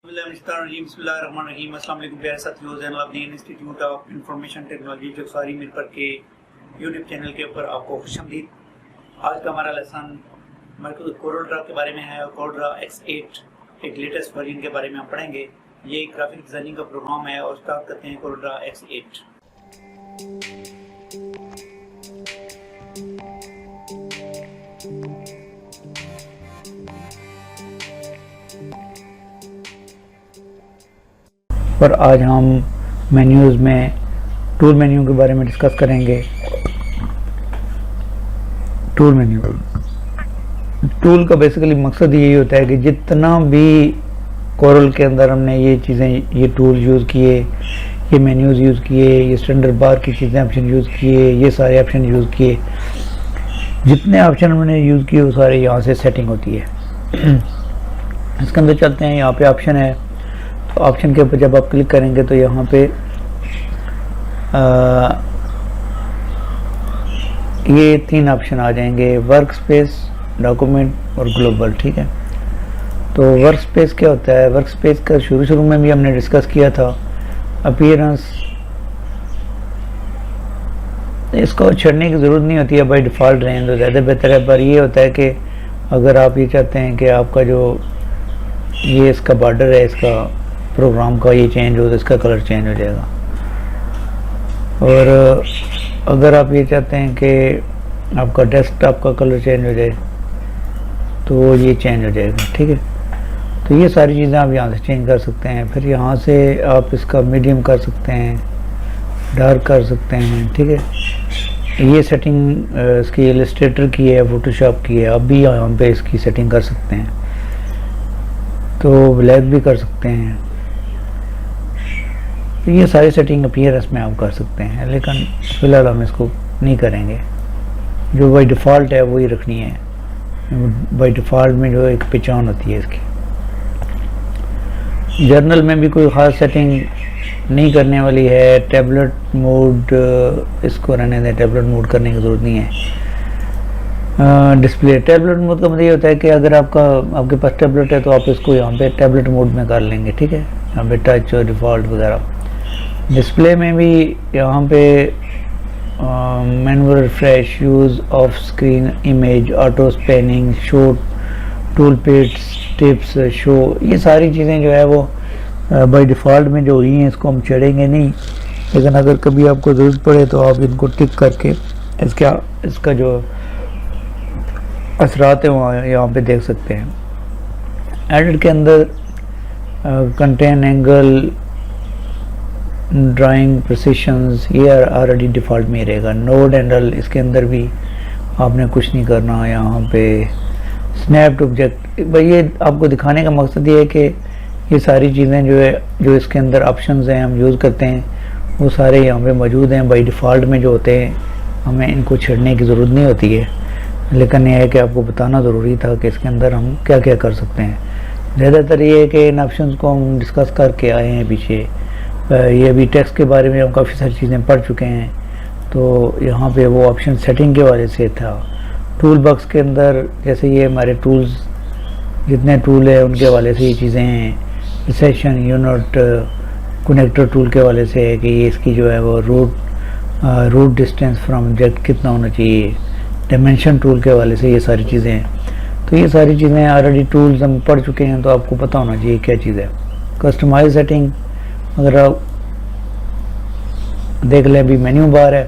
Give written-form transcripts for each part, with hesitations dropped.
बिस्मिल्लाहिर्रहमानिर्रहीम। अस्सलाम वालेकुम प्यारे साथियों, Zainul Abideen institute of information technology Jagsari Mirpur के यूट्यूब चैनल के ऊपर आपको खुशामदीद। आज का हमारा लेसन कोरलड्रा के बारे में है और कोरलड्रा X8 एक लेटेस्ट वर्जन के बारे में हम पढ़ेंगे। ये एक ग्राफिक डिज़ाइनिंग का प्रोग्राम है और स्टार्ट करते हैं कोरलड्रा X8। पर आज हम मेन्यूज़ में टूल मेन्यू के बारे में डिस्कस करेंगे। टूल मेन्यू, टूल का बेसिकली मकसद यही होता है कि जितना भी कोरल के अंदर हमने ये चीज़ें, ये टूल यूज़ किए, ये मेन्यूज़ यूज़ किए, ये स्टैंडर्ड बार की चीज़ें ऑप्शन यूज़ किए, ये सारे ऑप्शन यूज़ किए, जितने ऑप्शन हमने यूज़ किए वो सारे यहाँ से सेटिंग होती है। इसके अंदर चलते हैं। यहाँ पे ऑप्शन है, तो ऑप्शन के ऊपर जब आप क्लिक करेंगे तो यहाँ पे ये तीन ऑप्शन आ जाएंगे, वर्क स्पेस, डॉक्यूमेंट और ग्लोबल। ठीक है, तो वर्क स्पेस क्या होता है? वर्क स्पेस का शुरू में भी हमने डिस्कस किया था। अपीयरेंस, इसको छेड़ने की ज़रूरत नहीं होती है, बाय डिफ़ॉल्ट रहें तो ज़्यादा बेहतर है। पर ये होता है कि अगर आप ये चाहते हैं कि आपका जो ये इसका बॉर्डर है, इसका प्रोग्राम का ये चेंज हो तो इसका कलर चेंज हो जाएगा। और अगर आप ये चाहते हैं कि आपका डेस्कटॉप का कलर चेंज हो जाए तो ये चेंज हो जाएगा। ठीक है, तो ये सारी चीज़ें आप यहाँ से चेंज कर सकते हैं। फिर यहाँ से आप इसका मीडियम कर सकते हैं, डार्क कर सकते हैं। ठीक है, ये सेटिंग इसकी इलस्ट्रेटर की है, फोटोशॉप की है। आप भी यहाँ पे इसकी सेटिंग कर सकते हैं, तो ब्लैक भी कर सकते हैं। तो ये सारी सेटिंग अपीयरेंस में आप कर सकते हैं, लेकिन फ़िलहाल हम इसको नहीं करेंगे। जो बाई डिफ़ॉल्ट है वही रखनी है। बाई डिफ़ॉल्ट में जो एक पहचान होती है इसकी। जर्नल में भी कोई ख़ास सेटिंग नहीं करने वाली है। टैबलेट मोड, इसको रहने दें, टैबलेट मोड करने की ज़रूरत नहीं है। डिस्प्ले, टैबलेट मोड का मतलब ये होता है कि अगर आपके पास टैबलेट है तो आप इसको यहाँ पे टैबलेट मोड में कर लेंगे। ठीक है, यहाँ पे टच और डिफ़ॉल्ट वगैरह। डिस्प्ले में भी यहाँ पे manual refresh, use of screen image, auto spanning, show tool pits, tips, show, ये सारी चीज़ें जो है वो बाय डिफ़ॉल्ट में जो हुई हैं इसको हम छेड़ेंगे नहीं। लेकिन अगर कभी आपको ज़रूरत पड़े तो आप इनको टिक करके इसका जो असरात है वहाँ यहाँ पे देख सकते हैं। एडिट के अंदर कंटेन, एंगल, ड्राइंग, प्रिसिशंस, ये ऑलरेडी डिफ़ॉल्ट में ही रहेगा। नोड हैंडल, इसके अंदर भी आपने कुछ नहीं करना। यहाँ पे स्नैप्ड ऑब्जेक्ट, भाई ये आपको दिखाने का मकसद ये है कि ये सारी चीज़ें जो है, जो इसके अंदर ऑप्शंस हैं हम यूज़ करते हैं, वो सारे यहाँ पे मौजूद हैं। बाई डिफ़ॉल्ट में जो होते हैं हमें इनको छेड़ने की ज़रूरत नहीं होती है, लेकिन यह है कि आपको बताना ज़रूरी था कि इसके अंदर हम क्या क्या कर सकते हैं। ज़्यादातर ये है कि इन ऑप्शंस को हम डिस्कस करके आए हैं पीछे। ये अभी टेक्स्ट के बारे में हम काफ़ी सारी चीज़ें पढ़ चुके हैं, तो यहाँ पे वो ऑप्शन सेटिंग के वाले से था। टूल बॉक्स के अंदर जैसे ये हमारे टूल्स, जितने टूल है उनके वाले से ये चीज़ें हैं। सेशन, यूनिट, कनेक्टर टूल के वाले से है कि ये इसकी जो है वो रूट डिस्टेंस फ्रॉम ऑब्जेक्ट कितना होना चाहिए। डायमेंशन टूल के वाले से ये सारी चीज़ें हैं। तो ये सारी चीज़ें ऑलरेडी टूल्स हम पढ़ चुके हैं, तो आपको पता होना चाहिए क्या चीज़ है। कस्टमाइज सेटिंग, अगर आप देख लें अभी मेन्यू बार है,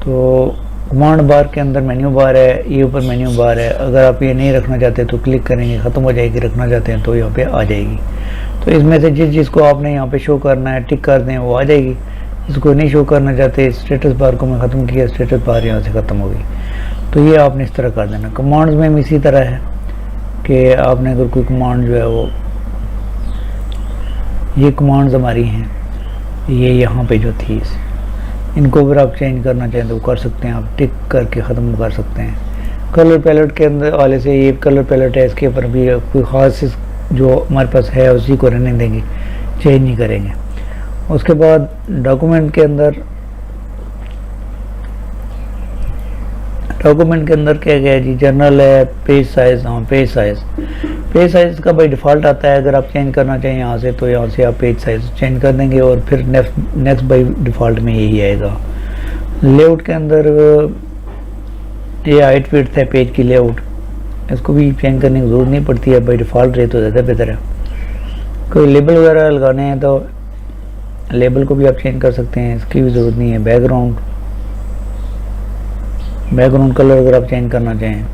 तो कमांड बार के अंदर मेन्यू बार है, ये ऊपर मेन्यू बार है। अगर आप ये नहीं रखना चाहते तो क्लिक करेंगे, ख़त्म हो जाएगी। रखना चाहते हैं तो यहाँ पे आ जाएगी। तो इसमें से जिस चीज़ को आपने यहाँ पे शो करना है टिक कर दें, वो आ जाएगी। इसको नहीं शो करना चाहते, स्टेटस बार को मैं ख़त्म किया, स्टेटस बार यहाँ से ख़त्म हो गई। तो ये आपने इस तरह कर देना। कमांड्स में भी इसी तरह है कि आपने अगर कोई कमांड जो है वो, ये कमांड्स हमारी हैं, ये यहाँ पे जो थी, इनको अगर आप चेंज करना चाहें तो कर सकते हैं। आप टिक करके ख़त्म कर सकते हैं। कलर पैलेट के अंदर वाले से, ये कलर पैलेट है, इसके ऊपर भी कोई ख़ास जो हमारे पास है उसी को रहने देंगे, चेंज नहीं करेंगे। उसके बाद डॉक्यूमेंट के अंदर क्या क्या है जी? जर्नल है, पेज साइज़। हाँ, पेज पेज साइज़ का बाई डिफ़ॉल्ट आता है, अगर आप चेंज करना चाहें यहाँ से तो यहाँ से आप पेज साइज़ चेंज कर देंगे और फिर नेक्स्ट बाई डिफ़ॉल्ट में यही आएगा। लेआउट के अंदर ये हाइट विड्थ है पेज की लेआउट, इसको भी चेंज करने की ज़रूरत नहीं पड़ती है, बाई डिफ़ॉल्ट रहे तो ज़्यादा बेहतर है। कोई लेबल वगैरह लगाने हैं तो लेबल को भी आप चेंज कर सकते हैं, इसकी भी ज़रूरत नहीं है। बैकग्राउंड कलर अगर आप चेंज करना चाहें।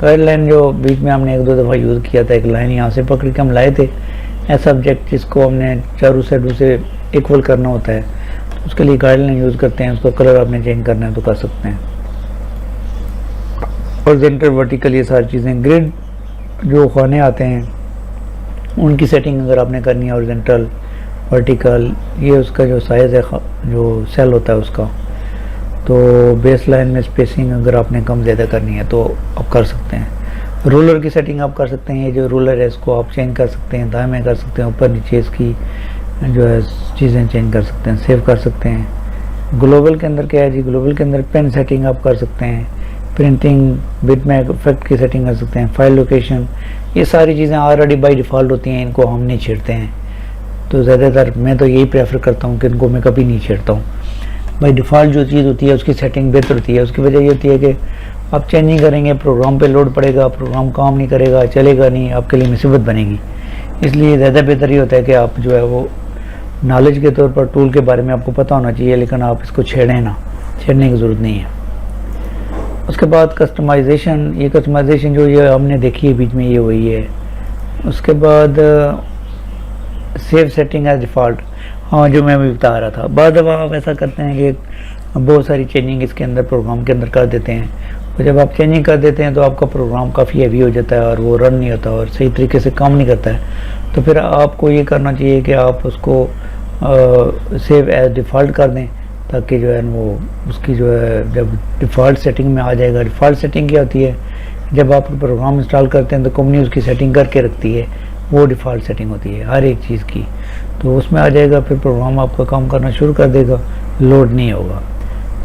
गाइडलाइन जो बीच में हमने 1-2 दफ़ा यूज़ किया था, एक लाइन यहाँ से पकड़ के हम लाए थे, ऐसा सब्जेक्ट जिसको हमने चारों साइडों से इक्वल करना होता है, तो उसके लिए गाइडलाइन यूज़ करते हैं। उसका कलर आपने चेंज करना है तो कर सकते हैं। हॉरिजॉन्टल, वर्टिकल, ये सारी चीज़ें। ग्रिड जो खाने आते हैं उनकी सेटिंग अगर आपने करनी है, हॉरिजॉन्टल, वर्टिकल, ये उसका जो साइज़ है, जो सेल होता है उसका, तो बेस लाइन में स्पेसिंग अगर आपने कम ज़्यादा करनी है तो आप कर सकते हैं। रूलर की सेटिंग आप कर सकते हैं, ये जो रूलर है इसको आप चेंज कर सकते हैं, दाएं में कर सकते हैं, ऊपर नीचे इसकी जो है चीज़ें चेंज कर सकते हैं, सेव कर सकते हैं। ग्लोबल के अंदर क्या है जी, ग्लोबल के अंदर पेन सेटिंग आप कर सकते हैं, प्रिंटिंग, बिटमैप इफेक्ट की सेटिंग कर सकते हैं, फाइल लोकेशन, ये सारी चीज़ें ऑलरेडी बाय डिफ़ॉल्ट होती हैं, इनको हम नहीं छेड़ते हैं। तो ज़्यादातर मैं तो यही प्रेफर करता हूँ कि इनको मैं कभी नहीं छेड़ता हूँ। बाय डिफ़ॉल्ट जो चीज़ होती है उसकी सेटिंग बेहतर होती है। उसकी वजह ये होती है कि आप चेंज नहीं करेंगे, प्रोग्राम पे लोड पड़ेगा, प्रोग्राम काम नहीं करेगा, चलेगा नहीं, आपके लिए मुसीबत बनेगी। इसलिए ज़्यादा बेहतर ये होता है कि आप जो है वो नॉलेज के तौर पर टूल के बारे में आपको पता होना चाहिए, लेकिन आप इसको छेड़ें ना, छेड़ने की ज़रूरत नहीं है। उसके बाद कस्टमाइजेशन, ये कस्टमाइजेशन जो ये हमने देखी है बीच में, ये वही है। उसके बाद सेव सेटिंग एज डिफ़ॉल्ट, हाँ जो मैं अभी बता रहा था, बाद अब आप ऐसा करते हैं कि बहुत सारी चेंजिंग इसके अंदर प्रोग्राम के अंदर कर देते हैं, और जब आप चेंजिंग कर देते हैं तो आपका प्रोग्राम काफ़ी हैवी हो जाता है और वो रन नहीं होता और सही तरीके से काम नहीं करता है। तो फिर आपको ये करना चाहिए कि आप उसको सेव एज डिफ़ॉल्ट कर दें, ताकि जो है वो उसकी जो है जब डिफ़ॉल्ट सेटिंग में आ जाएगा। डिफ़ॉल्ट सेटिंग क्या होती है, जब आप प्रोग्राम इंस्टॉल करते हैं तो कंपनी उसकी सेटिंग करके रखती है, वो डिफ़ॉल्ट सेटिंग होती है हर एक चीज़ की, तो उसमें आ जाएगा, फिर प्रोग्राम आपका काम करना शुरू कर देगा, लोड नहीं होगा।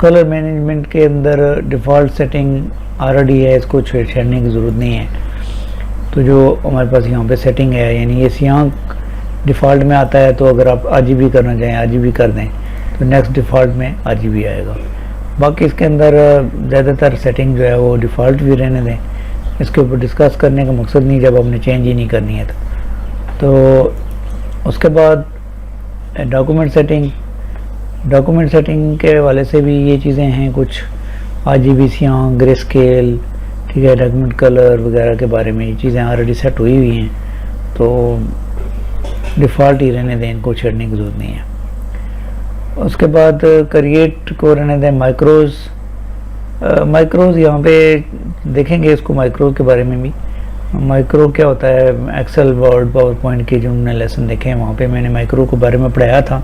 कलर मैनेजमेंट के अंदर डिफ़ॉल्ट सेटिंग ऑलरेडी है, इसको छेड़ने की ज़रूरत नहीं है। तो जो हमारे पास यहाँ पे सेटिंग है, यानी ये सियाह डिफ़ॉल्ट में आता है, तो अगर आप RGB करना चाहें RGB कर दें तो नेक्स्ट डिफ़ॉल्ट में RGB आएगा। बाकी इसके अंदर ज़्यादातर सेटिंग जो है वो डिफ़ॉल्ट भी रहने दें, इसके ऊपर डिस्कस करने का मकसद नहीं जब आपने चेंज ही नहीं करनी है तो। उसके बाद डॉक्यूमेंट सेटिंग के हवाले से भी ये चीज़ें हैं कुछ, RGB, सियाह, ग्रे स्केल, ठीक है, डॉक्यूमेंट कलर वगैरह के बारे में ये चीज़ें ऑलरेडी सेट हुई हुई हैं, तो डिफ़ॉल्ट ही रहने दें, इनको छेड़ने की ज़रूरत नहीं है। उसके बाद क्रिएट को रहने दें। माइक्रोज़ यहाँ पे देखेंगे इसको, माइक्रो के बारे में भी। माइक्रो क्या होता है, एक्सेल, वर्ड, पावर पॉइंट के जो हमने लेसन देखे हैं वहाँ पे मैंने माइक्रो के बारे में पढ़ाया था।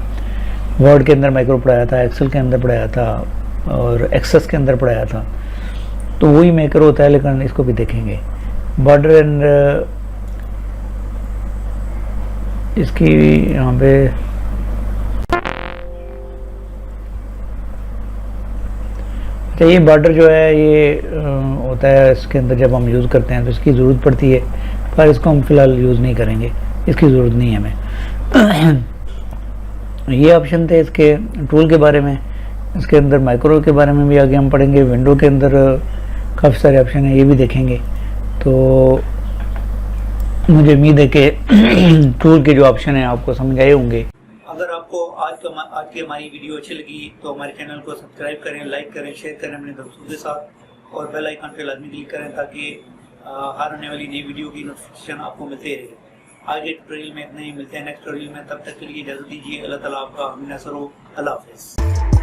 वर्ड के अंदर माइक्रो पढ़ाया था, एक्सेल के अंदर पढ़ाया था और एक्सेस के अंदर पढ़ाया था, तो वही माइक्रो होता है, लेकिन इसको भी देखेंगे। बॉर्डर एंड इसकी यहाँ पे ये बॉर्डर जो है ये होता है इसके अंदर, जब हम यूज़ करते हैं तो इसकी ज़रूरत पड़ती है, पर इसको हम फ़िलहाल यूज़ नहीं करेंगे, इसकी ज़रूरत नहीं है हमें। ये ऑप्शन थे इसके टूल के बारे में। इसके अंदर माइक्रो के बारे में भी आगे हम पढ़ेंगे। विंडो के अंदर काफ़ी सारे ऑप्शन हैं, ये भी देखेंगे। तो मुझे उम्मीद है कि टूल के जो ऑप्शन हैं आपको समझ आए होंगे। अगर आपको आज की हमारी वीडियो अच्छी लगी तो हमारे चैनल को सब्सक्राइब करें, लाइक करें, शेयर करें अपने दोस्तों के साथ, और बेल आइकन पे लाजमी क्लिक करें ताकि हर आने वाली नई वीडियो की नोटिफिकेशन आपको मिलते रहे। आगे ट्यूटोरियल में इतने ही, मिलते हैं नेक्स्ट ट्यूटोरियल में, तब तक के लिए इजाज़त दीजिए। अल्लाह ताला आपका हमेशा नसर हो। अल्लाह हाफ़िज़।